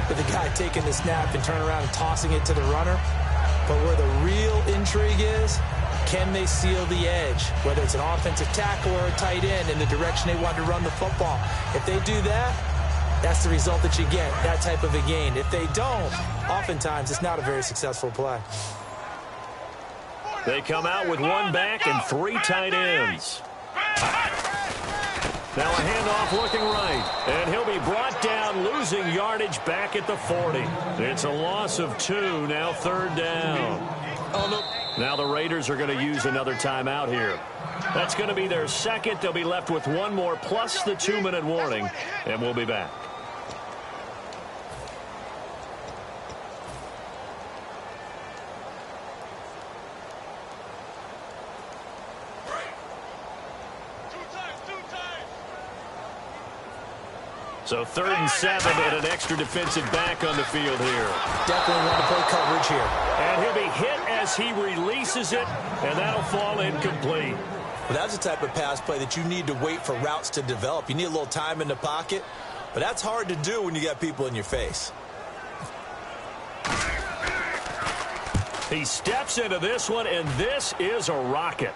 with the guy taking the snap and turn around and tossing it to the runner. But where the real intrigue is, can they seal the edge? Whether it's an offensive tackle or a tight end in the direction they want to run the football. If they do that, that's the result that you get, that type of a gain. If they don't, oftentimes it's not a very successful play. They come out with 1 back and 3 tight ends. Now a handoff looking right, and he'll be brought down, losing yardage back at the 40. It's a loss of 2, now 3rd down. Oh, no. Now the Raiders are going to use another timeout here. That's going to be their second. They'll be left with 1 more plus the 2-minute warning, and we'll be back. So 3rd and 7 and an extra defensive back on the field here. Definitely want to play coverage here. And he'll be hit as he releases it, and that'll fall incomplete. Well, that's the type of pass play that you need to wait for routes to develop. You need a little time in the pocket, but that's hard to do when you got people in your face. He steps into this one, and this is a rocket.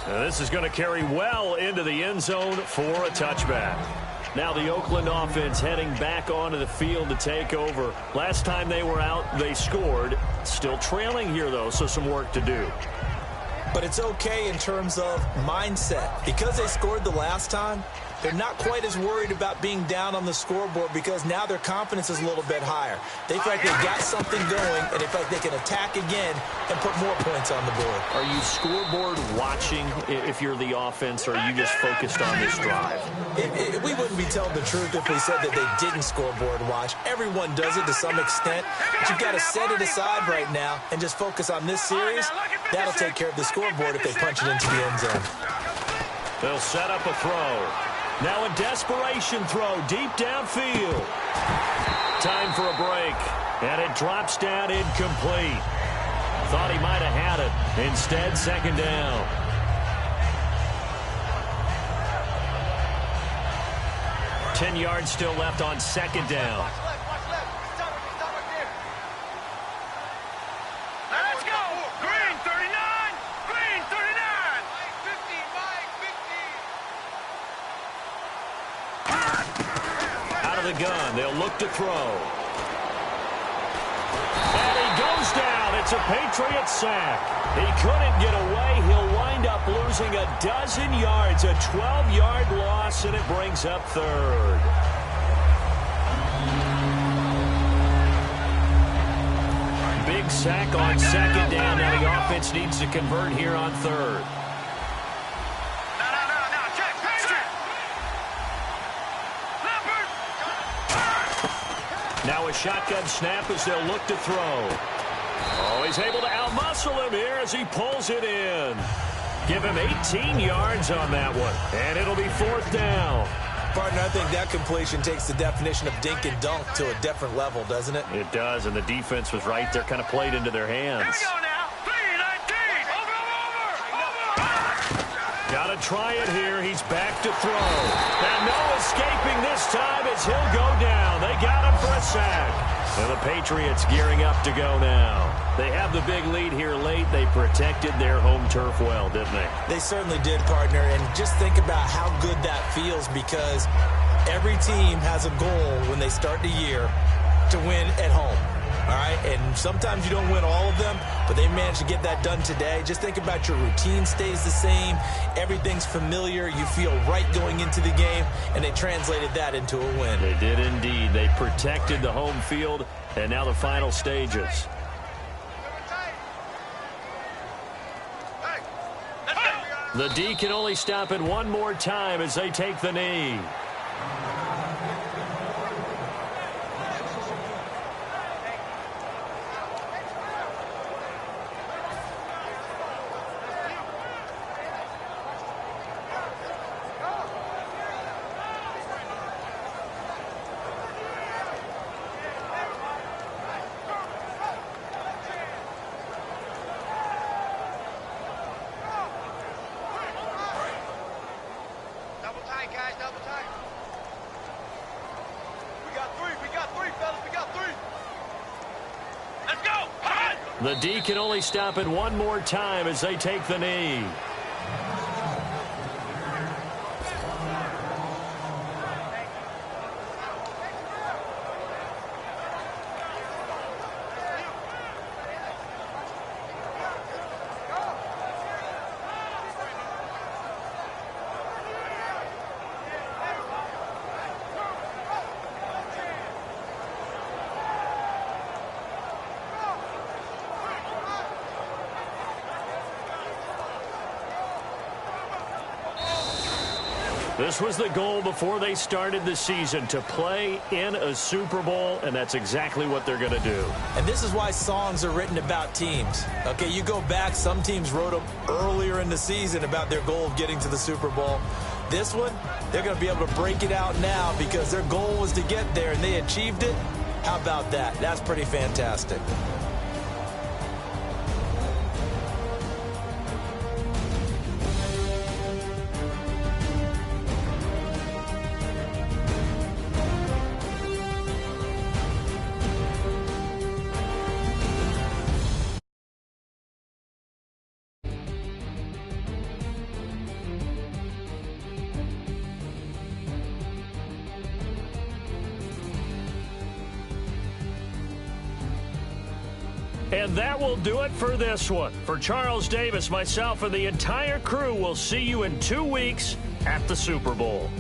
And this is going to carry well into the end zone for a touchback. Now the Oakland offense heading back onto the field to take over. Last time they were out, they scored. Still trailing here, though, so some work to do. But it's okay in terms of mindset. Because they scored the last time, they're not quite as worried about being down on the scoreboard because now their confidence is a little bit higher. They feel like they've got something going, and they feel like they can attack again and put more points on the board. Are you scoreboard watching if you're the offense, or are you just focused on this drive? We wouldn't be telling the truth if we said that they didn't scoreboard watch. Everyone does it to some extent, but you've got to set it aside right now and just focus on this series. That'll take care of the scoreboard if they punch it into the end zone. They'll set up a throw. Now a desperation throw deep downfield. Time for a break. And it drops down incomplete. Thought he might have had it. Instead, 2nd down. Ten yards still left on 2nd down. Let's go! Green 39! Green 39! 15, Mike, 15! Out of the gun, they'll look to throw. And he goes down. It's a Patriot sack. He couldn't get away. He'll wind up losing a dozen yards, a 12-yard loss, and it brings up 3rd. Big sack on 2nd down. Now the offense needs to convert here on 3rd. Now a shotgun snap as they'll look to throw. Oh, he's able to outmuscle him here as he pulls it in. Give him 18 yards on that one, and it'll be 4th down. Partner, I think that completion takes the definition of dink and dunk to a different level, doesn't it? It does, and the defense was right there, kind of played into their hands. Here we go now. 3-19. Over. Got to try it here. He's back to throw. And no escaping this time as he'll go down. They got him for a sack. And the Patriots gearing up to go now. They have the big lead here late. They protected their home turf well, didn't they? They certainly did, partner. And just think about how good that feels, because every team has a goal when they start the year to win at home. all right? And sometimes you don't win all of them, but they managed to get that done today. Just think about your routine stays the same. Everything's familiar. You feel right going into the game, and they translated that into a win. They did indeed. They protected the home field, and now the final stages. The D can only stop it one more time as they take the knee. The D can only stop it one more time as they take the knee. This was the goal before they started the season, to play in a Super Bowl, and that's exactly what they're going to do. And this is why songs are written about teams. Okay, you go back, some teams wrote them earlier in the season about their goal of getting to the Super Bowl. This one, they're going to be able to break it out now because their goal was to get there, and they achieved it. How about that? That's pretty fantastic. And that will do it for this one. For Charles Davis, myself, and the entire crew, we'll see you in 2 weeks at the Super Bowl.